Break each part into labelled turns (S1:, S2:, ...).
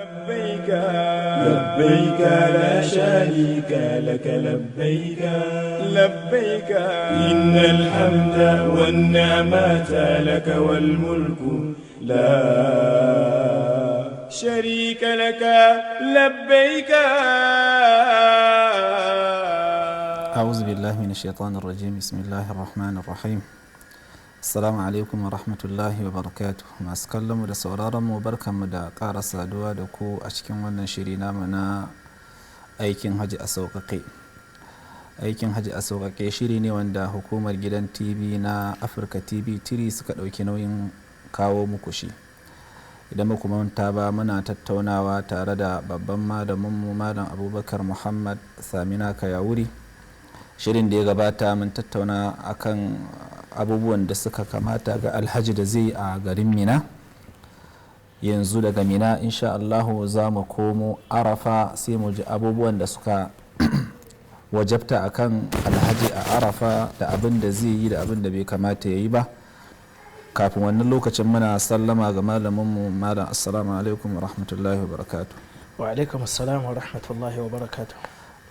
S1: لبيك لبيك لا شريك لك لبيك لبيك إن الحمد والنعمة لك والملك لا شريك لك لبيك.
S2: أعوذ بالله من الشيطان الرجيم. بسم الله الرحمن الرحيم. Assalamu alaikum wa rahmatullahi wa barakatuh. Masu kallonmu da sauraronmu barkanmu da ƙara saduwa da ku a cikin wannan shiri namu na aikin Hajji a Saukake. Aikin Hajji a Saukake shiri ne wanda hukumar gidan TV na Afirka TV3 suka ɗauki nauyin kawo muku shi. Idan muku manta ba, muna tattaunawa tare da babban malaminmu Malam Abubakar Muhammad Saminaka Yauri. Shirin da ya gabata mun tattauna akan abubuwan da suka kamata ga alhaji da zai a garin Mina. Yanzu daga Mina insha Allahu za mu komo Arafa sai mu ji abubuwan da suka wajabta akan alhaji a Arafa da abin da zai yi da abin da bai kamata ya yi ba. Kafin wannan lokacin muna sallama ga malaminmu Malam. Assalamu alaikum wa rahmatullahi wa barakatuh.
S3: Wa alaikum assalam wa rahmatullahi wa barakatuh.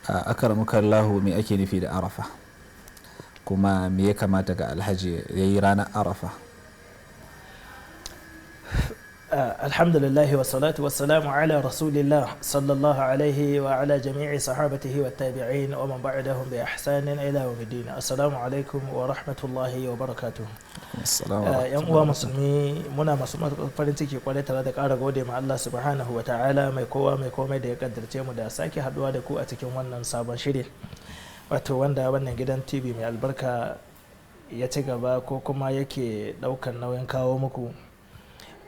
S2: Akramukallahu, me ake nufi da Arafa kuma me ya kamata ga alhaji ya yi ranar Arafa?
S3: Alhamdulillahi wa salatu wa salamu ala rasulillah sallallahu alaihi wa ala jami'i sahabatihi wa tabi'in wa man ba'dahum bi ihsanin ila yawmiddin. Assalamu alaikum wa rahmatullahi wa barakatuh. Yan uwa musulmi, muna masu farin ciki kwarai tare da ƙara gode ma Allah subhanahu wa ta'ala mai kowa mai komai da ya kaddarce mu da sake haduwa da ku a cikin wannan sabon shirin, wato wanda wannan gidan TV mai albarka ya ci gaba ko kuma yake ɗaukar nauyin kawo muku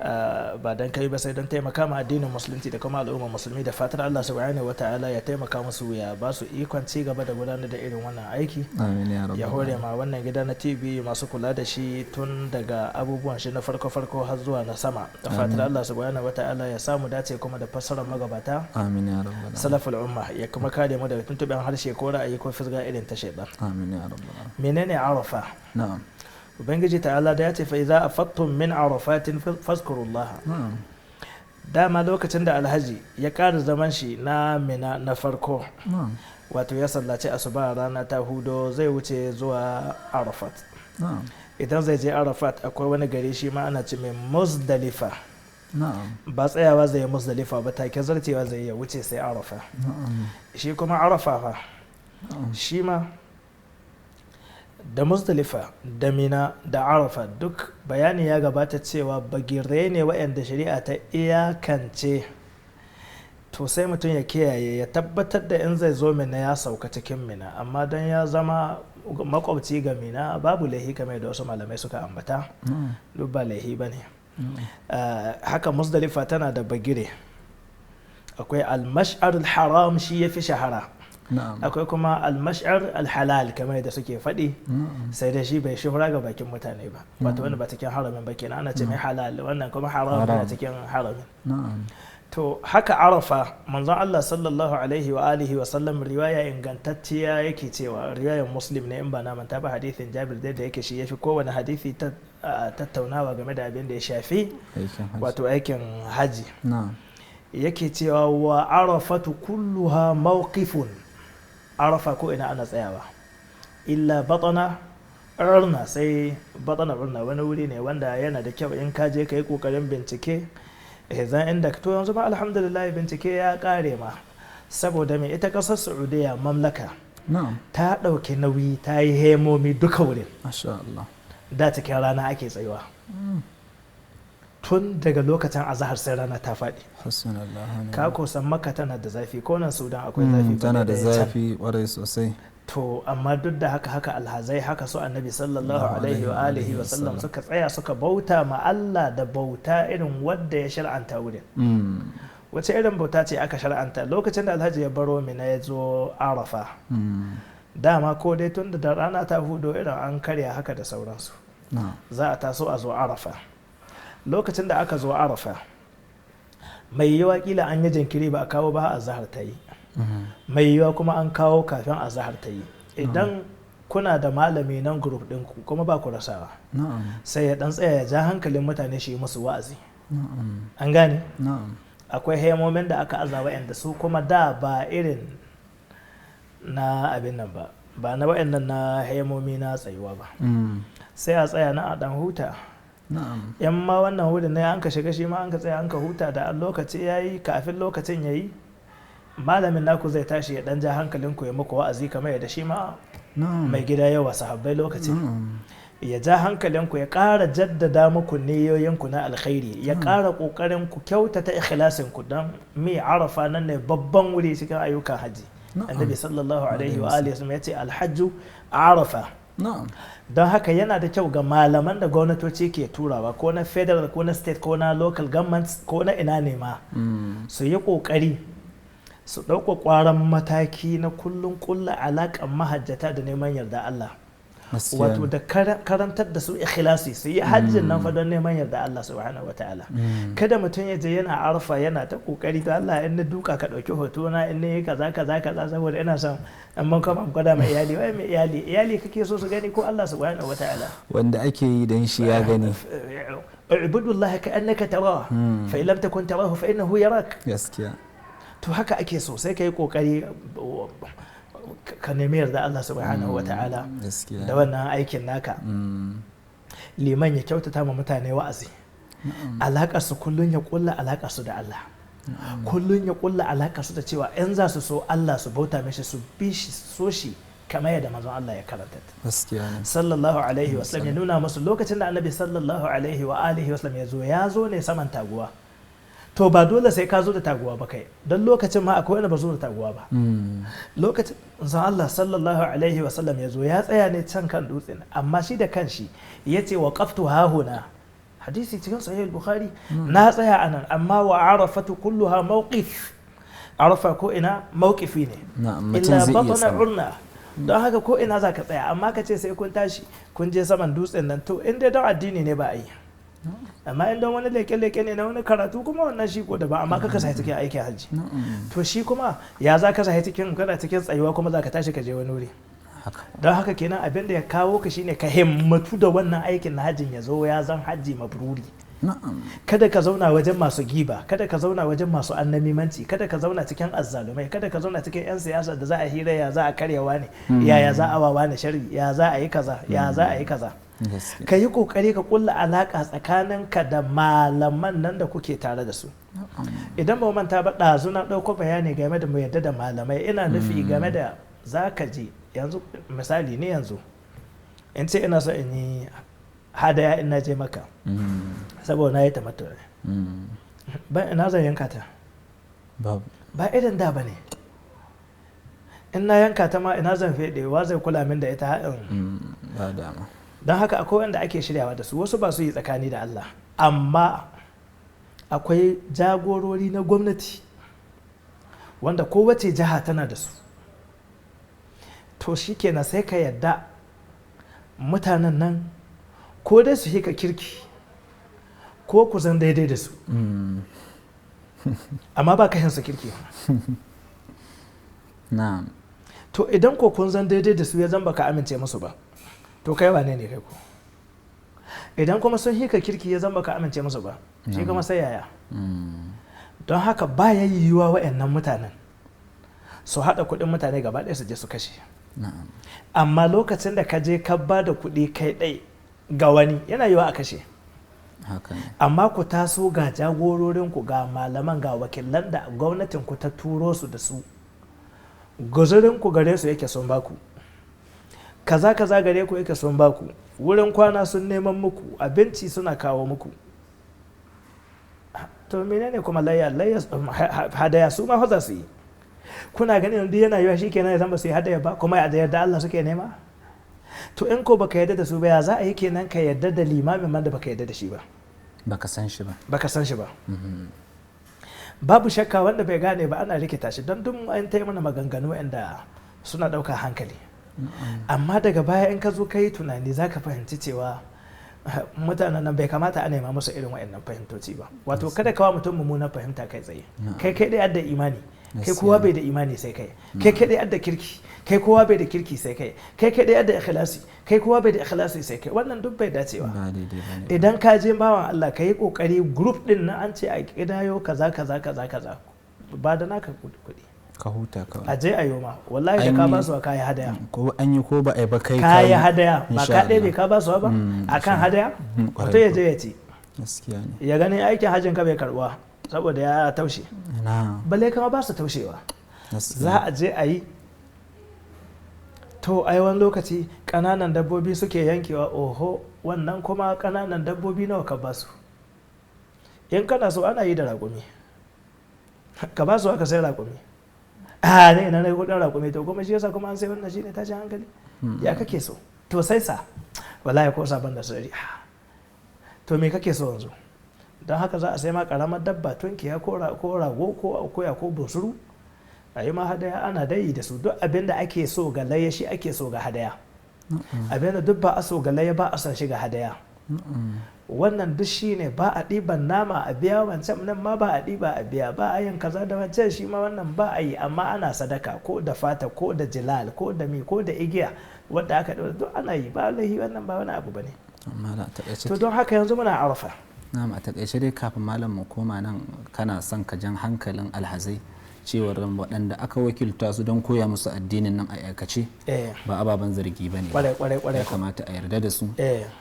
S3: ba dan kai ba sai don taimaka ma addinin musulunci da kuma al'ummar musulmi. da fatar Allah subhanahu wa ta'ala ya taimaka musu, ya ba su ikon ci gaba da gudanar da irin wannan aiki. Ya hore ma wannan gida na TV masu kula da shi tun daga abubuwan shi na farko har zuwa na sama. da fatar Allah subhanahu wa ta'ala ya samu dace kuma da fassarar magabata,
S2: amin ya rabbal
S3: salaful umma, ya kuma kare mu daga tuntuɓen harshe ko ra'ayi ko fisga irin ta shaitan.
S2: amin ya rabbal.
S3: menene Arafa?
S2: na'am.
S3: ubangiji ta'ala da ya ce fa idza afattum min arafatin fazkurullah. dama lokacin da alhaji ya ƙara zaman shi na Mina na farko, wato ya sallaci asuba rana ta hudo, zai wuce zuwa Arafat. idan zai je Arafat akwai wani gari shi ma ana ce mai Muzdalifa. ba tsayawa zai yi Muzdalifa ba, take zarcewa zai ya wuce sai Arafa. shi kuma Arafa fa shi ma da Muzdalifa da Mina da Arafa duk bayani ya gabata cewa bagirai ne waɗanda shari'a ta iyakance. to sai mutum ya kiyaye, ya tabbatar da in zai zo Mina ya sauka cikin Mina, amma don ya zama makwabci ga Mina babu laihi kamar da wasu malamai suka ambata. duk ba laihi ba ne. haka Muzdalifa tana da bagire, akwai al-mash'ar al-haram, shi ya fi shahara. akwai kuma al-mash'ar al-halal kamar da suke faɗi, sai da shi bai shuhura ga bakin mutane ba, wato wanda ba cikin haramin ba kenan ana ce mai halal, wannan kuma haram na cikin haramin. to haka Arafa, manzon Allah sallallahu alaihi wa alihi wa sallam, riwaya ingantacciya yake cewa, riwayar Muslim ne in ba na manta ba, hadithin Jabir da yake shi yafi kowane hadithi tattaunawa game da abin da ya shafi wato aikin haji. yake cewa wa arafatu kulluha mawqifun. Arafa ko ina ana tsayawa, illa batana urna, sai batana urna wani wuri ne wanda yana da kyau in ka je ka yi kokarin bincike. zan inda to yanzu ma alhamdulillah bincike ya kare ma, saboda mai ita kasar Saudiya mamlaka ta dauki nauyi, ta yi hemomi duka wurin.
S2: masha Allah.
S3: da cikin rana ake tsayuwa tun daga lokacin azahar sai rana ta faɗi. ka kusan Makka tana da zafi, ko nan Sudan akwai zafi,
S2: tana da zafi kwarai sosai.
S3: to amma duk da haka alhazai, haka su annabi sallallahu alaihi wa alihi wa sallam suka tsaya suka bauta ma Allah da bauta irin wadda ya shar'anta wurin. wace irin bauta ce aka shar'anta lokacin da alhaji ya baro Mina ya zo Arafa? dama ko dai tun da rana ta hudo irin an karya haka da sauransu, za a taso a zo Arafa. lokacin da aka zo Arafa, mai yiwa kila an yi jinkiri ba a kawo ba, azhar ta yi. mai yiwa kuma an kawo kafin azhar ta yi. idan kuna da malami nan group ɗinku kuma ba ku rasawa, sai ya dan tsaya ya ja hankalin mutane shi musu wa'azi. an gane? akwai hemomin da aka aza wa'anda su kuma da ba irin na abin nan ba na wa'annan na hemomi na tsayuwa ba sai a tsaya na a dan huta yan ma wannan wurin ne an ka shiga shi ma an ka tsaya an ka huta da lokaci yayi kafin lokacin yayi malamin naku zai tashi ya dan ja hankalinku ya muku wa'azi kamar yadda shi ma mai gida yawa sahabbai lokacin ya ja hankalinku ya ƙara jaddada muku niyoyinku na alkhairi ya ƙara ƙoƙarin ku kyautata ikhlasin don mai arafa nan ne babban wuri cikin ayyukan haji annabi sallallahu alaihi wa alihi wasallam ya ce alhajju arafa don haka yana da kyau ga malaman da gwamnatoci ke turawa ko na federal ko na state ko na local governments ko na ina ne ma su yi ƙoƙari su ɗauka ƙwaron mataki na kullum ƙulla alaƙar mahajjata da neman yarda Allah wato da karantar da su ikhlasi su yi hajjin nan fa don neman yarda Allah subhanahu wataala kada mutum ya je yana arfa yana ta kokari to Allah in na duka ka dauki hoto na in ne kaza saboda ina son amma kuma gwada mai iyali wai mai iyali kake so su gani ko Allah subhanahu wataala
S2: wanda ake yi dan shi ya gani
S3: ubudullahi ka annaka tara fa in lam takun tarahu fa innahu yarak
S2: gaskiya
S3: to haka ake so sai kai kokari ka nemi yarda Allah subhanahu wa ta'ala da wannan aikin naka liman ya kyautata ma mutane wa'azi alaƙar su kullun ya kulla alaƙar su da Allah kullun ya kulla alaƙar su da cewa in za su so Allah su bauta mishi su bi shi so shi kamar yadda manzon Allah ya karanta sallallahu alaihi wa sallam ya nuna musu lokacin da annabi sallallahu alaihi wa alihi wa sallam ya zo ne saman taguwa to ba dole sai ka zo da taguwa ba kai don lokacin ma akwai wanda ba zo da taguwa ba lokacin zan Allah sallallahu alaihi wasallam ya zo ya tsaya ne can kan dutsen amma shi da kanshi ya ce wa qaftu hahuna hadisi cikin sahih al-bukhari na tsaya anan amma wa arafatu kulluha mawqif arafa ko ina mawqifi ne illa batna urna don haka ko ina za ka tsaya amma ka ce sai kun tashi kun je saman dutsen nan to inda don addini ne ba a yi amma in don wani leke-leke ne na wani karatu kuma wannan shi ko da ba amma kaka sai cikin aikin hajji to shi kuma ya za ka sai cikin kana cikin tsayuwa kuma za ka tashi ka je wani wuri don haka kenan abin da ya kawo ka shine ka himmatu da wannan aikin na hajjin ya zo ya zan hajji mabruri kada ka zauna wajen masu giba kada ka zauna wajen masu annamimanci kada ka zauna cikin azzalumai kada ka zauna cikin yan siyasa da za a hira ya za a karyawa ne ya za a wawa ne shari ya za a yi kaza ya za a yi kaza ka yi kokari ka kulla alaka tsakaninka da malaman nan da kuke tare da su idan ba manta ba ɗazu na ɗauko bayani game da mu yadda da malamai ina nufi game da za ka je yanzu misali ne yanzu in ce ina so in yi hadaya in na je maka saboda na yi tamattu ban ina zan yanka ta ba irin da ba ne in na yanka ta ma ina zan fede wa zai kula min da ita haɗin
S2: ba dama
S3: don haka akwai wanda ake shiryawa da su wasu ba su yi tsakani da Allah amma akwai jagorori na gwamnati wanda kowace jiha tana da su to shi kenan sai ka yadda mutanen nan ko dai su hika kirki ko ku zan daidai da su amma ba ka hinsu kirki
S2: na'am
S3: to idan ko kun zan daidai da su ya zan baka amince musu ba to kai wane ne kai ko idan kuma sun hika kirki ya zan baka amince musu ba shi kuma sai yaya don haka ba ya yiwuwa wa'annan mutanen su haɗa kuɗin mutane gaba ɗaya su je su kashe amma lokacin da ka je ka ba da kuɗi kai ɗai ga wani yana yiwa a kashe amma ku taso ga jagororinku ga malaman ga wakilan da gwamnatin ku ta turo su da su guzurinku gare su yake sun baku kaza gare ku yake sun baku wurin kwana sun neman muku abinci suna kawo muku to menene kuma hadaya su ma za su yi kuna ganin duk yana yiwa shikenan ya zama su yi hadaya ba kuma ya yarda Allah suke nema to in ko baka yarda da su ba ya za a yi kenan ka yarda da limamin man da baka yarda da shi ba
S2: baka san shi ba
S3: babu shakka wanda bai gane ba ana rikita shi don duk an ta yi mana maganganu inda suna ɗaukar hankali amma daga baya in ka zo ka yi tunani za ka fahimci cewa mutanen nan bai kamata a nema musu irin waɗannan fahimtoci ba wato kada kawo mutum mummunan fahimta kai tsaye kai dai adda imani kai kowa bai da imani sai kai kai dai adda kirki kai kowa bai da kirki sai kai dai adda ikhlasi kai kowa bai da ikhlasi sai kai wannan duk bai dacewa idan ka je bawan Allah ka yi kokari group din na an ce a kidayo kaza ba da naka kuɗi
S2: ka huta kawai
S3: a je a yoma wallahi da ka ba su kayi hadaya
S2: ko an yi ko ba a yi ba kai
S3: kayi hadaya ba ka ɗaya bai ka ba su ba akan hadaya wato ya je ya ci
S2: gaskiya ne
S3: ya ganin aikin hajjin ka bai karbuwa saboda ya taushe balle kama ba su taushewa za a je a yi to ai wani lokaci ƙananan dabbobi suke yankewa oho wannan kuma ƙananan dabbobi nawa ka ba su in kana so ana yi da raƙumi ka ba su aka sai raƙumi ne ina na kudin raƙumi to kuma shi yasa kuma an sai wannan shine tashin hankali ya kake so to sai sa wallahi ko sabon da sirri to me kake so yanzu don haka za a sai ma karamar dabba tunkiya ko rago ko akuya ko bunsuru a yi ma hadaya ana dayi da su duk abin da ake so ga laye shi ake so ga hadaya abin da duk ba a so ga laye ba a son shi ga hadaya wannan duk shi ne ba a ɗiban nama a biya wancan nan ma ba a ɗiba a biya ba a yin kaza da wancan shi ma wannan ba a yi amma ana sadaka ko da fata ko da jilal ko da mi ko da igiya wadda aka ɗaura duk ana yi ba laihi wannan ba wani abu ba ne to don haka yanzu muna arafa
S2: na'am a takaice dai kafin malam mu koma nan kana son ka jan hankalin alhazai cewar waɗanda aka wakilta su don koya musu addinin nan a aikace ba ababen zargi ba ne ya kamata a yarda da su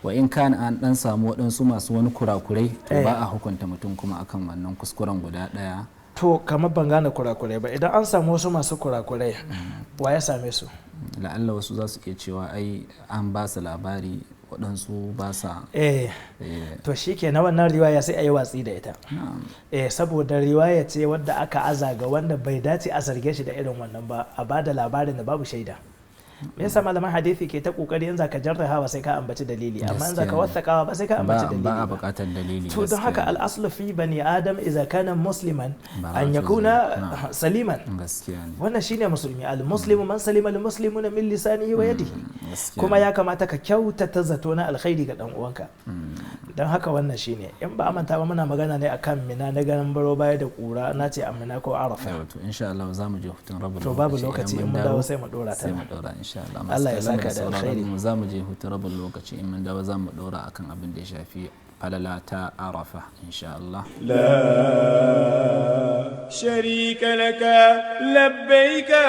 S2: wa in kana an dan samu waɗansu masu wani kurakurai to ba a hukunta mutum kuma akan wannan kuskuren guda ɗaya
S3: to kamar ban gane kurakurai ba idan an samu wasu masu kurakurai wa ya same su
S2: la'alla wasu za su iya cewa ai an ba su labari waɗansu ba sa
S3: to shi ke na wannan riwaya sai a yi watsi da ita saboda riwaya ce wadda aka aza ga wanda bai dace a zarge shi da irin wannan ba a ba da labarin da babu shaida me yasa malaman hadisi ke ta kokari in zaka jarraha ba sai ka ambaci dalili amma in zaka wathaqawa ba sai ka ambaci dalili
S2: ba a buƙatar dalili
S3: to don haka al-aslu fi bani adam idza kana musliman an yakuna saliman wannan shine musulmi al-muslimu man salima al-muslimuna min lisanihi wa yadihi kuma ya kamata ka kyautata zato na alkhairi ga dan uwanka don haka wannan shine in ba manta ba muna magana ne akan mina na ganin baro baya da kura na ce amina ko arafa
S2: to insha Allah za mu je hutun rabu
S3: to babu lokaci in mun dawo sai mu dora ta
S2: insha Allah
S3: Allah ya saka da alkhairi
S2: mu za mu je hutun rabin lokaci in mun dawo za mu dora akan abin da ya shafi falala ta arafa insha Allah
S1: la sharika laka labbaika